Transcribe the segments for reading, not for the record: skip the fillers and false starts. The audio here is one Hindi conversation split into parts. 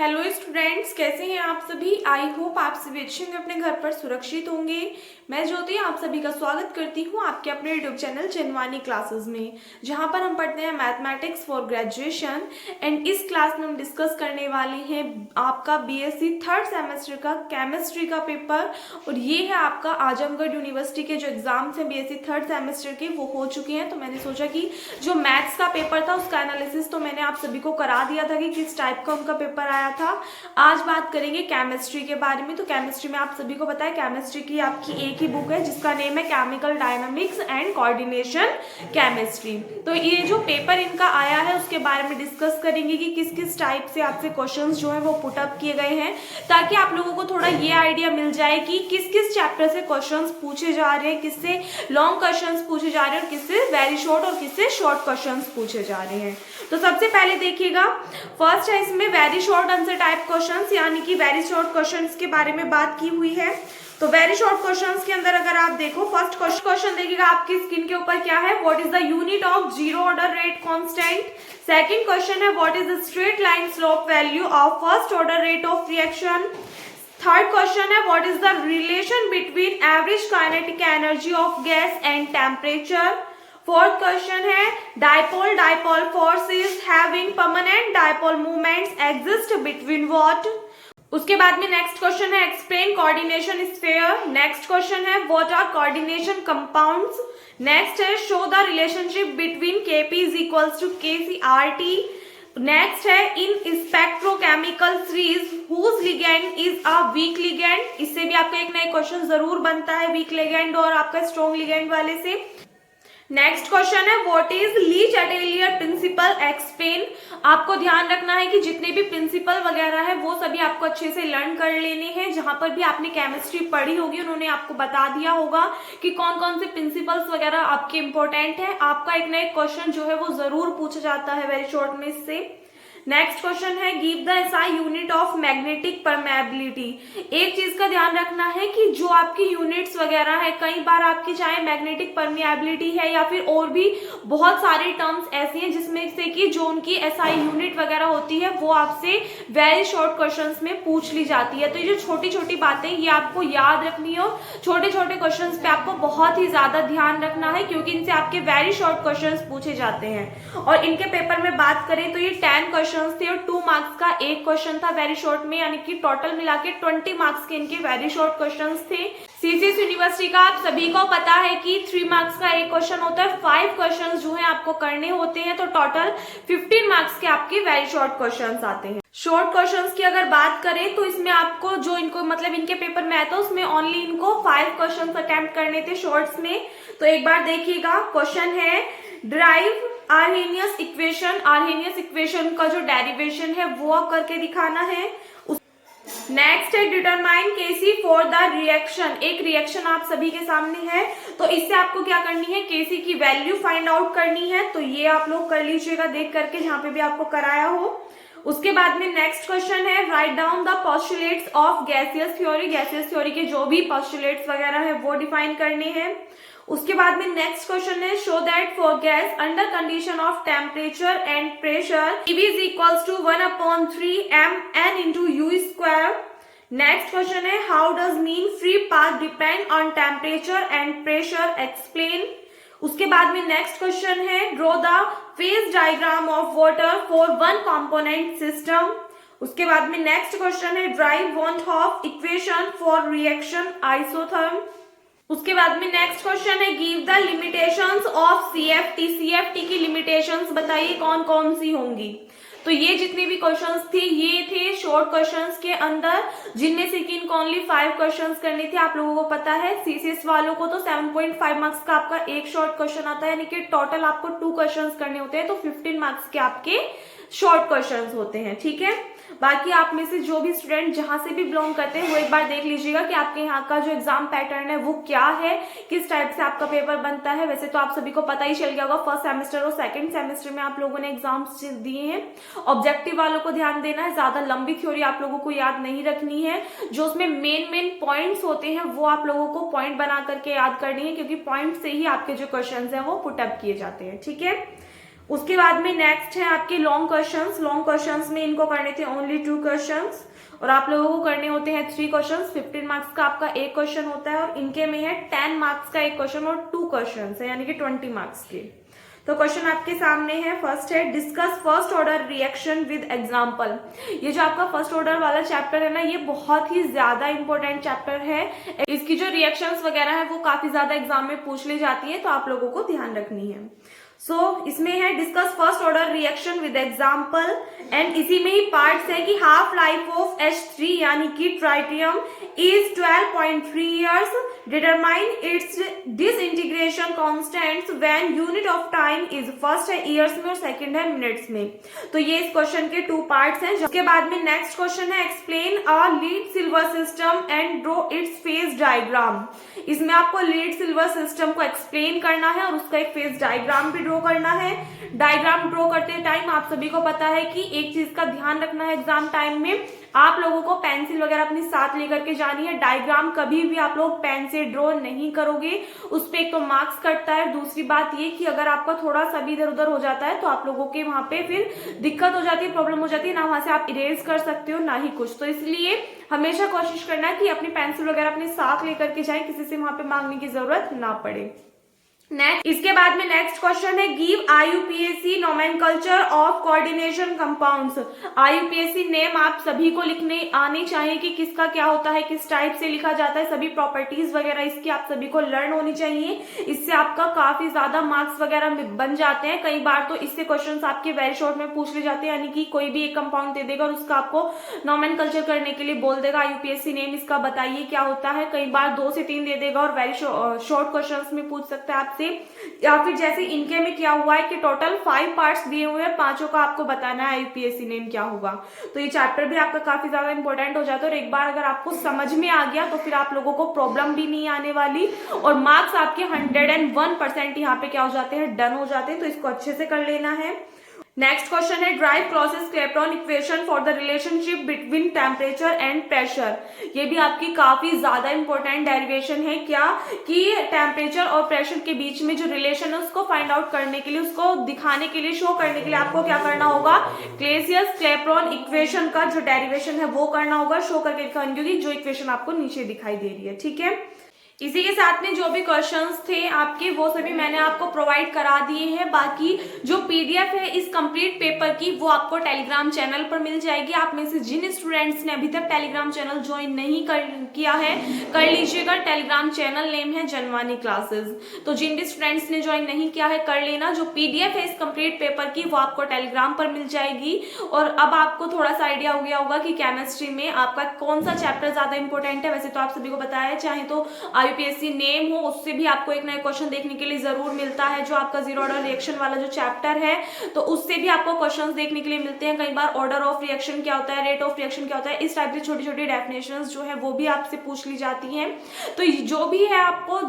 हेलो स्टूडेंट्स, कैसे हैं आप सभी। आई होप आप सभी अच्छे होंगे, अपने घर पर सुरक्षित होंगे। मैं ज्योति आप सभी का स्वागत करती हूं आपके अपने यूट्यूब चैनल जनवानी क्लासेस में, जहां पर हम पढ़ते हैं मैथमेटिक्स फॉर ग्रेजुएशन। एंड इस क्लास में हम डिस्कस करने वाले हैं आपका बीएससी थर्ड सेमेस्टर का केमिस्ट्री का पेपर। और ये है आपका आजमगढ़ यूनिवर्सिटी के जो एग्जाम्स हैं बीएससी थर्ड सेमेस्टर के, वो हो चुके हैं। तो मैंने सोचा कि जो मैथ्स का पेपर था उसका एनालिसिस तो मैंने आप सभी को करा दिया था कि किस टाइप का उनका पेपर आया था। आज बात करेंगे केमिस्ट्री के बारे में। तो केमिस्ट्री में आप सभी को पता है केमिस्ट्री की आपकी एक ही बुक है जिसका नेम है chemical dynamics and coordination chemistry. तो ये जो पेपर इनका आया है उसके बारे में डिस्कस करेंगे कि किस किस टाइप से आपसे क्वेश्चंस जो है वो पुट अप किए गए हैं, ताकि आप लोगों को थोड़ा ये आइडिया मिल जाए कि किस किस चैप्टर से क्वेश्चंस पूछे जा रहे हैं, किससे लॉन्ग क्वेश्चंस पूछे जा रहे हैं और किससे वेरी शॉर्ट और किससे शॉर्ट क्वेश्चंस पूछे जा रहे हैं। तो सबसे पहले देखिएगा, फर्स्ट है इसमें very short answer type questions, यानी कि वेरी शॉर्ट क्वेश्चंस के बारे में बात की हुई है। तो वेरी शॉर्ट क्वेश्चंस के अंदर अगर आप देखो, फर्स्ट क्वेश्चन देखिएगा आपकी स्क्रीन के ऊपर क्या है, what is the unit of zero order rate constant. Second question है what is the straight line slope value of first order rate of reaction. Third question है what is the relation between average kinetic energy of gas and temperature. Fourth question है dipole dipole forces having permanent dipole movements exist between what. उसके बाद में नेक्स्ट क्वेश्चन है explain coordination sphere. Next question है what are coordination compounds. Next है show the relationship between Kp is equals to KCRT। Next है in spectrochemical series whose ligand is a weak ligand. इससे भी आपका एक नया क्वेश्चन जरूर बनता है वीक लिगेंड और आपका स्ट्रॉन्ग लिगेंड वाले से। नेक्स्ट क्वेश्चन है what is Le Chatelier principle explain. आपको ध्यान रखना है कि जितने भी प्रिंसिपल वगैरह है वो सभी आपको अच्छे से लर्न कर लेने हैं। जहां पर भी आपने केमिस्ट्री पढ़ी होगी उन्होंने आपको बता दिया होगा कि कौन कौन से प्रिंसिपल्स वगैरह आपके इंपॉर्टेंट है। आपका एक नया क्वेश्चन जो है वो जरूर पूछा जाता है वेरी शॉर्ट में इससे। नेक्स्ट क्वेश्चन है give the SI unit of magnetic permeability. एक चीज का ध्यान रखना है कि जो आपकी यूनिट्स वगैरह है, कई बार आपकी चाहे मैग्नेटिक परमेबिलिटी है या फिर और भी बहुत सारी टर्म्स ऐसी हैं जिसमें से कि जो उनकी एसआई यूनिट वगैरह होती है वो आपसे वेरी शॉर्ट क्वेश्चंस में पूछ ली जाती है। तो ये जो छोटी छोटी बातें ये आपको याद रखनी हो, छोटे छोटे क्वेश्चंस पे आपको बहुत ही ज्यादा ध्यान रखना है क्योंकि इनसे आपके वेरी शॉर्ट क्वेश्चंस पूछे जाते हैं। और इनके पेपर में बात करें तो ये 10 क्वेश्चंस थे और 2 मार्क्स का एक क्वेश्चन था वेरी शॉर्ट में, यानी कि टोटल मिला के 20 मार्क्स के इनके वेरी शॉर्ट क्वेश्चंस थे। सीसीएस यूनिवर्सिटी का आप सभी को पता है कि 3 मार्क्स का एक क्वेश्चन होता है, 5 क्वेश्चंस जो है आपको करने होते हैं, तो टोटल 15 मार्क्स के आपके वेरी शॉर्ट क्वेश्चंस आते हैं। शॉर्ट क्वेश्चंस की अगर बात करें तो इसमें आपको जो इनको मतलब इनके पेपर में आया था उसमें ओनली इनको 5 क्वेश्चंस अटेम्प्ट करने थे शॉर्ट्स में। तो एक बार देखिएगा, क्वेश्चन है drive Arrhenius equation. Arrhenius equation का जो डेरिवेशन है वो आप करके दिखाना है। नेक्स्ट है determine Kc for the reaction. एक रिएक्शन आप सभी के सामने है, तो इससे आपको क्या करनी है, Kc की वैल्यू फाइंड आउट करनी है। तो ये आप लोग कर लीजिएगा देख करके जहां पे भी आपको कराया हो। उसके बाद में नेक्स्ट क्वेश्चन है write down the postulates of gaseous theory. Gaseous theory के जो भी पोस्टुलेट्स वगैरह है वो डिफाइन करने हैं। उसके बाद में नेक्स्ट क्वेश्चन है show that for gas under condition of temperature and pressure Pv is equals to 1/3 mn into u square. Next question है how does mean free path depend on temperature and pressure explain. उसके बाद में नेक्स्ट क्वेश्चन है draw the phase diagram of water for one component system. उसके बाद में नेक्स्ट क्वेश्चन है derive van Hoff equation for reaction isotherm. उसके बाद में नेक्स्ट क्वेश्चन है give the limitations of CFT। CFT की लिमिटेशंस बताइए कौन कौन सी होंगी। तो ये जितने भी क्वेश्चंस थे ये थे शॉर्ट क्वेश्चंस के अंदर, जिनमें से कि इनको ओनली 5 क्वेश्चंस करने थे। आप लोगों को पता है सीसीएस वालों को तो 7.5 मार्क्स का आपका एक शॉर्ट क्वेश्चन आता है, यानी कि टोटल आपको 2 क्वेश्चंस करने होते हैं, तो 15 मार्क्स के आपके शॉर्ट क्वेश्चंस होते हैं। ठीक है, बाकी आप में से जो भी स्टूडेंट जहां से भी बिलोंग करते हैं वो एक बार देख लीजिएगा कि आपके यहाँ का जो एग्जाम पैटर्न है वो क्या है, किस टाइप से आपका पेपर बनता है। वैसे तो आप सभी को पता ही चल गया होगा, फर्स्ट सेमेस्टर और सेकंड सेमेस्टर में आप लोगों ने एग्जाम्स दिए हैं। ऑब्जेक्टिव वालों को ध्यान देना है, ज्यादा लंबी थ्योरी आप लोगों को याद नहीं रखनी है। जो उसमें मेन पॉइंट्स होते हैं वो आप लोगों को पॉइंट बना करके याद करनी है, क्योंकि पॉइंट से ही आपके जो क्वेश्चन है वो पुटअप किए जाते हैं। ठीक है, उसके बाद में नेक्स्ट है आपके लॉन्ग क्वेश्चंस। लॉन्ग क्वेश्चंस में इनको करने थे ओनली 2 क्वेश्चंस और आप लोगों को करने होते हैं 3 क्वेश्चंस। 15 मार्क्स का आपका एक क्वेश्चन होता है और इनके में है 10 मार्क्स का एक क्वेश्चन और 2 क्वेश्चंस है, यानी कि 20 मार्क्स के। तो क्वेश्चन आपके सामने है, फर्स्ट है discuss first order reaction with example. ये जो आपका फर्स्ट ऑर्डर वाला चैप्टर है ना, ये बहुत ही ज्यादा इंपॉर्टेंट चैप्टर है। इसकी जो रिएक्शंस वगैरह है वो काफी ज्यादा एग्जाम में पूछ ली जाती है, तो आप लोगों को ध्यान रखनी है। इसमें है discuss first order reaction with example and इसी में ही पार्ट्स है कि हाफ लाइफ ऑफ H3 यानी कि tritium is 12.3 years, determine its disintegration constants when unit of time is, first है ईयर्स में और सेकंड है मिनट्स में। तो ये इस क्वेश्चन के 2 पार्ट्स हैं। उसके बाद में नेक्स्ट क्वेश्चन है explain a lead silver system and draw it's phase diagram. इसमें आपको लीड सिल्वर सिस्टम को एक्सप्लेन करना है और उसका एक फेज डायग्राम भी ड्रॉ करना है। डायग्राम ड्रॉ करते टाइम आप सभी को पता है कि एक चीज का ध्यान रखना है, एग्जाम टाइम में आप लोगों को पेंसिल वगैरह अपने साथ लेकर के जानी है। डायग्राम कभी भी आप लोग पेन से ड्रॉ नहीं करोगे, उस पे एक तो मार्क्स कटता है, दूसरी बात ये कि अगर आपका थोड़ा सा भी इधर उधर हो जाता है तो आप लोगों के वहां पे फिर दिक्कत हो जाती है, प्रॉब्लम हो जाती है, ना वहां से आप इरेज कर सकते हो ना ही कुछ। तो इसलिए हमेशा कोशिश करना है कि अपनी पेंसिल वगैरह अपने साथ लेकर के जाए, किसी से वहां पे मांगने की जरूरत ना पड़े। नेक्स्ट, इसके बाद में नेक्स्ट क्वेश्चन है give IUPAC nomenclature of coordination compounds. IUPAC name आप सभी को लिखने आने चाहिए कि किसका क्या होता है, किस टाइप से लिखा जाता है, सभी प्रॉपर्टीज वगैरह इसकी आप सभी को लर्न होनी चाहिए। इससे आपका काफी ज्यादा मार्क्स वगैरह बन जाते हैं। कई बार तो इससे क्वेश्चंस आपके वेरी शॉर्ट में पूछ ले जाते हैं, यानी कि कोई भी एक कंपाउंड दे देगा और उसका आपको नोमेनकल्चर करने के लिए बोल देगा IUPAC नेम इसका बताइए क्या होता है। कई बार 2 से 3 दे देगा और वेरी शॉर्ट क्वेश्चंस में पूछ सकता है आपसे। या फिर जैसे इनके में क्या हुआ है कि टोटल 5 पार्ट्स दिए हुए हैं, 5 का आपको बताना है IUPAC नेम क्या होगा। तो ये चैप्टर भी आपका काफी ज्यादा इंपॉर्टेंट हो जाता है और एक बार अगर आपको समझ में आ गया तो फिर आप लोगों को प्रॉब्लम भी नहीं आने वाली और मार्क्स आपके 101% यहाँ पे क्या हो जाते हैं, डन हो जाते हैं। तो इसको अच्छे से कर लेना है। नेक्स्ट क्वेश्चन है derive Clausius Clapeyron equation for the relationship between temperature and pressure. ये भी आपकी काफी ज्यादा इंपॉर्टेंट डेरिवेशन है, क्या कि टेम्परेचर और प्रेशर के बीच में जो रिलेशन है उसको फाइंड आउट करने के लिए, उसको दिखाने के लिए, शो करने के लिए आपको क्या करना होगा, क्लेसियस क्लेपेरॉन इक्वेशन का जो डेरिवेशन है वो करना होगा, शो करके दिखाने, क्योंकि जो इक्वेशन आपको नीचे दिखाई दे रही है। ठीक है, इसी के साथ में जो भी क्वेश्चंस थे आपके वो सभी मैंने आपको प्रोवाइड करा दिए हैं। बाकी जो PDF है इस कंप्लीट पेपर की वो आपको टेलीग्राम चैनल पर मिल जाएगी। आप में से जिन स्टूडेंट्स ने अभी तक टेलीग्राम चैनल ज्वाइन नहीं किया है कर लीजिएगा। टेलीग्राम चैनल नेम है जनवानी क्लासेस। तो जिन भी स्टूडेंट्स ने ज्वाइन नहीं किया है कर लेना। जो PDF है इस कंप्लीट पेपर की वो आपको टेलीग्राम पर मिल जाएगी। और अब आपको थोड़ा सा आइडिया हो गया होगा कि केमिस्ट्री में आपका कौन सा चैप्टर ज्यादा इंपॉर्टेंट है। वैसे तो आप सभी को बताया है, चाहे तो IUPAC नेम हो उससे भी आपको एक नया क्वेश्चन देखने के लिए जरूर मिलता है। जो आपका जीरो ऑर्डर रिएक्शन वाला जो चैप्टर है तो उससे भी आपको क्वेश्चंस देखने के लिए मिलते हैं। कई बार ऑर्डर ऑफ रिएक्शन क्या होता है, रेट ऑफ रिएक्शन क्या होता है, इस टाइप की छोटी छोटी डेफिनेशंस जो है वो भी आपसे पूछ ली जाती हैं। तो जो भी है आपको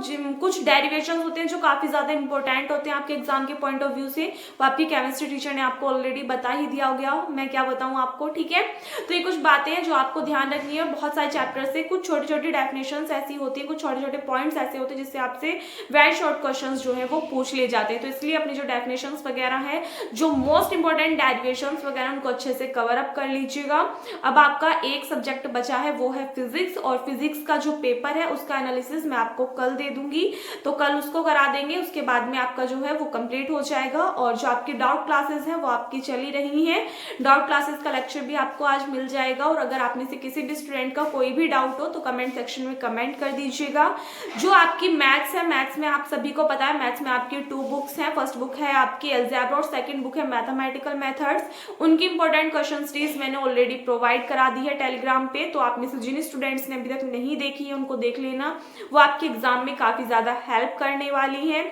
कुछ डेरिवेशन होते हैं जो काफी ज्यादा इंपॉर्टेंट होते हैं आपके एग्जाम के पॉइंट ऑफ व्यू से, वो आपकी केमिस्ट्री टीचर ने आपको ऑलरेडी बता ही दिया हो गया, मैं क्या बताऊं आपको। ठीक है, तो ये कुछ बातें हैं जो आपको ध्यान रखनी है। बहुत सारे चैप्टर से कुछ छोटी छोटी डेफिनेशंस ऐसी होती है, कुछ छोटे छोटे पॉइंट्स ऐसे होते हैं जिससे आपसे वेरी शॉर्ट क्वेश्चंस जो है वो पूछ ले जाते हैं। तो इसलिए अपनी जो डेफिनेशंस वगैरह है, जो मोस्ट इंपॉर्टेंट डेरिवेशंस वगैरह उनको अच्छे से कवर अप कर लीजिएगा। अब आपका एक सब्जेक्ट बचा है वो है फिजिक्स, और फिजिक्स का जो पेपर है उसका एनालिसिस मैं आपको कल दे दूंगी, तो कल उसको करा देंगे। उसके बाद में आपका जो है वो कंप्लीट हो जाएगा। और जो आपकी डाउट क्लासेस है वो आपकी चली रही है, डाउट क्लासेस का लेक्चर भी आपको आज मिल जाएगा। और अगर आप में से किसी भी स्टूडेंट का कोई भी डाउट हो तो कमेंट सेक्शन में कमेंट कर दीजिएगा। जो आपकी मैथ्स है, मैथ्स में आप सभी को पता है मैथ्स में आपकी 2 बुक्स हैं। फर्स्ट बुक है आपकी अलजेब्रा और सेकंड बुक है मैथमेटिकल मेथड्स। उनकी इंपॉर्टेंट क्वेश्चन सीरीज मैंने ऑलरेडी प्रोवाइड करा दी है टेलीग्राम पे, तो आप में से जिन स्टूडेंट्स ने अभी तक नहीं देखी है उनको देख लेना, वो आपके एग्जाम में काफी ज्यादा हेल्प करने वाली है।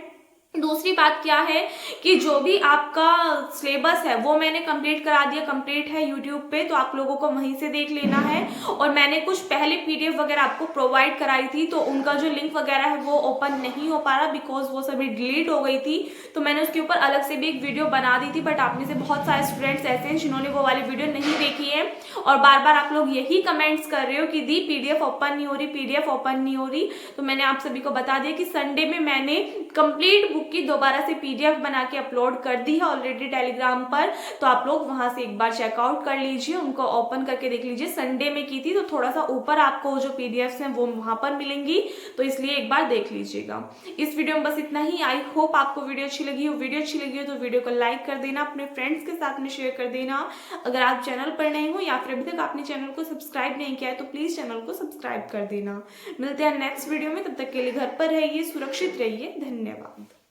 दूसरी बात क्या है कि जो भी आपका सिलेबस है वो मैंने कंप्लीट करा दिया, कंप्लीट है यूट्यूब पे, तो आप लोगों को वहीं से देख लेना है। और मैंने कुछ पहले PDF वगैरह आपको प्रोवाइड कराई थी, तो उनका जो लिंक वगैरह है वो ओपन नहीं हो पा रहा बिकॉज वो सभी डिलीट हो गई थी। तो मैंने उसके ऊपर अलग से भी एक वीडियो बना दी थी, बट आप में से बहुत सारे स्टूडेंट्स ऐसे हैं जिन्होंने वो वाली वीडियो नहीं देखी है और बार बार आप लोग यही कमेंट्स कर रहे हो कि दी पीडीएफ ओपन नहीं हो रही, पीडीएफ ओपन नहीं हो रही। तो मैंने आप सभी को बता दिया कि संडे में मैंने कंप्लीट बुक की दोबारा से पीडीएफ बना के अपलोड कर दी है ऑलरेडी टेलीग्राम पर। तो आप लोग वहां से एक बार चेकआउट कर लीजिए, उनको ओपन करके देख लीजिए। संडे में की थी तो थोड़ा सा ऊपर आपको जो पीडीएफ हैं वो वहां पर मिलेंगी, तो इसलिए एक बार देख लीजिएगा। इस वीडियो में बस इतना ही। आई होप आपको वीडियो अच्छी लगी हो। वीडियो अच्छी लगी हो तो वीडियो को लाइक कर देना, अपने फ्रेंड्स के साथ में शेयर कर देना। अगर आप चैनल पर नए हो या फिर अभी तक आपने चैनल को सब्सक्राइब नहीं किया है तो प्लीज चैनल को सब्सक्राइब कर देना। मिलते हैं नेक्स्ट वीडियो में, तब तक के लिए घर पर रहिए, सुरक्षित रहिए। धन्यवाद।